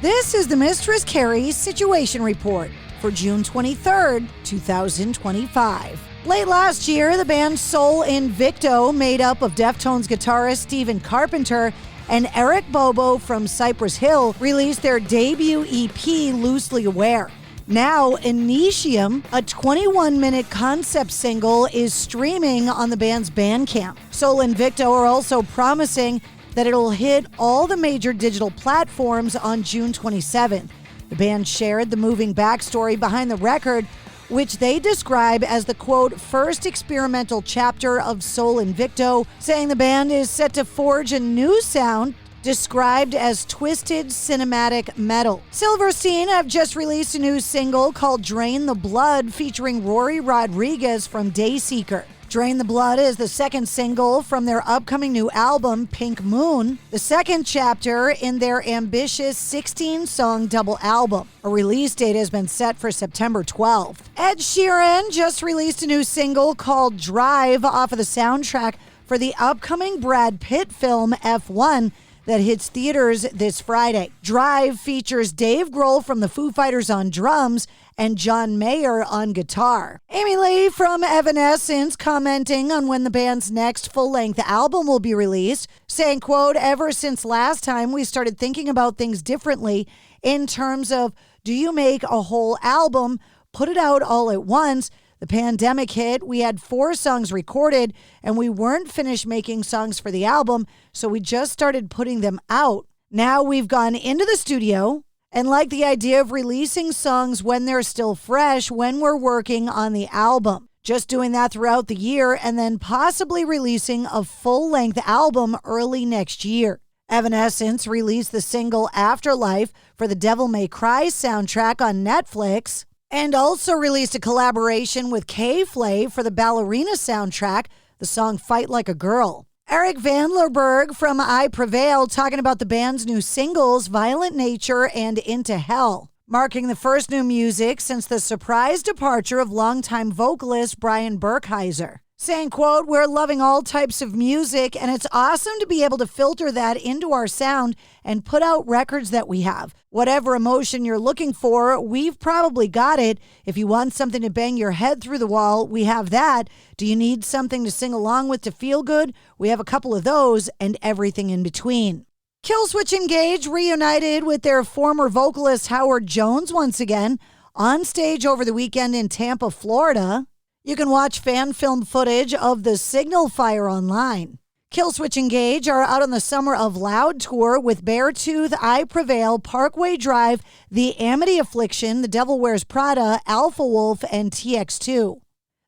This is the Mistress Carrie Situation Report for June 23rd, 2025. Late last year, the band Soul Invicto, made up of Deftones guitarist Stephen Carpenter and Eric Bobo from Cypress Hill, released their debut EP, Loosely Aware. Now, Initium, a 21-minute concept single, is streaming on the band's Bandcamp. Soul Invicto are also promising that it'll hit all the major digital platforms on June 27th. The band shared the moving backstory behind the record, which they describe as the, quote, first experimental chapter of Soul Invicto, saying the band is set to forge a new sound described as twisted cinematic metal. Silverstein have just released a new single called Drain the Blood, featuring Rory Rodriguez from Dayseeker. Drain the Blood is the second single from their upcoming new album, Pink Moon, the second chapter in their ambitious 16-song double album. A release date has been set for September 12th. Ed Sheeran just released a new single called Drive off of the soundtrack for the upcoming Brad Pitt film F1 that hits theaters this Friday. Drive features Dave Grohl from the Foo Fighters on drums and John Mayer on guitar. Amy Lee from Evanescence commenting on when the band's next full-length album will be released, saying, quote, ever since last time we started thinking about things differently in terms of, do you make a whole album, put it out all at once? The pandemic hit, we had 4 songs recorded, and we weren't finished making songs for the album, so we just started putting them out. Now we've gone into the studio and like the idea of releasing songs when they're still fresh when we're working on the album. Just doing that throughout the year and then possibly releasing a full-length album early next year. Evanescence released the single Afterlife for the Devil May Cry soundtrack on Netflix, and also released a collaboration with K-Flay for the Ballerina soundtrack, the song Fight Like a Girl. Eric Vandlerberg from I Prevail talking about the band's new singles, Violent Nature and Into Hell, marking the first new music since the surprise departure of longtime vocalist Brian Burkheiser. Saying, quote, we're loving all types of music, and it's awesome to be able to filter that into our sound and put out records that we have. Whatever emotion you're looking for, we've probably got it. If you want something to bang your head through the wall, we have that. Do you need something to sing along with to feel good? We have a couple of those and everything in between. Killswitch Engage reunited with their former vocalist Howard Jones once again on stage over the weekend in Tampa, Florida. You can watch fan film footage of the Signal Fire online. Killswitch Engage are out on the Summer of Loud tour with Beartooth, I Prevail, Parkway Drive, The Amity Affliction, The Devil Wears Prada, Alpha Wolf, and TX2.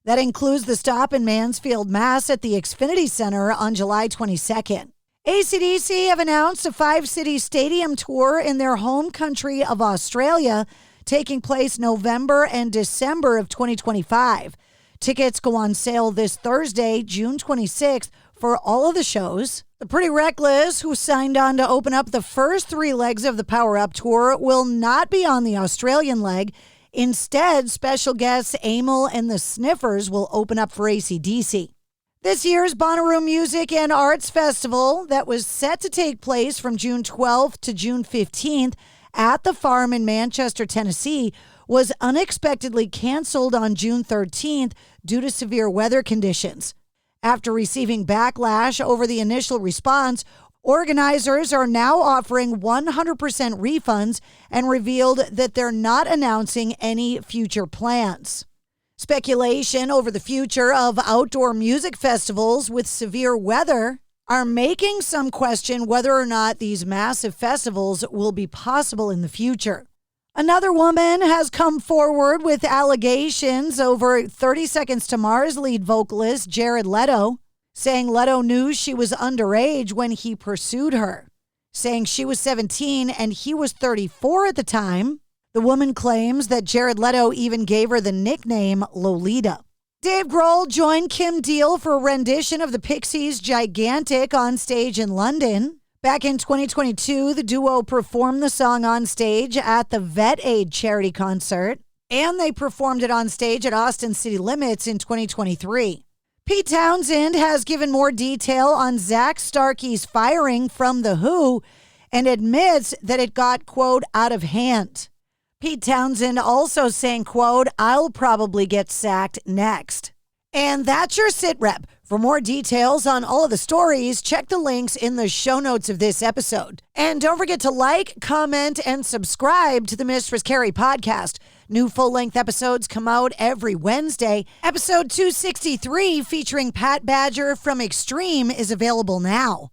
That includes the stop in Mansfield, Mass. At the Xfinity Center on July 22nd. AC/DC have announced a 5-city stadium tour in their home country of Australia, taking place November and December of 2025. Tickets go on sale this Thursday, June 26th, for all of the shows. The Pretty Reckless, who signed on to open up the first 3 legs of the Power Up Tour, will not be on the Australian leg. Instead, special guests Amel and the Sniffers will open up for AC/DC. This year's Bonnaroo Music and Arts Festival, that was set to take place from June 12th to June 15th at the Farm in Manchester, Tennessee, was unexpectedly canceled on June 13th due to severe weather conditions. After receiving backlash over the initial response, organizers are now offering 100% refunds and revealed that they're not announcing any future plans. Speculation over the future of outdoor music festivals with severe weather are making some question whether or not these massive festivals will be possible in the future. Another woman has come forward with allegations over 30 Seconds to Mars lead vocalist Jared Leto, saying Leto knew she was underage when he pursued her, saying she was 17 and he was 34 at the time. The woman claims that Jared Leto even gave her the nickname Lolita. Dave Grohl joined Kim Deal for a rendition of the Pixies' Gigantic on stage in London. Back in 2022, the duo performed the song on stage at the Vet Aid charity concert, and they performed it on stage at Austin City Limits in 2023. Pete Townsend has given more detail on Zach Starkey's firing from The Who and admits that it got, quote, out of hand. Pete Townsend also saying, quote, I'll probably get sacked next. And that's your sit rep. For more details on all of the stories, check the links in the show notes of this episode. And don't forget to like, comment, and subscribe to the Mistress Carrie Podcast. New full-length episodes come out every Wednesday. Episode 263 featuring Pat Badger from Extreme is available now.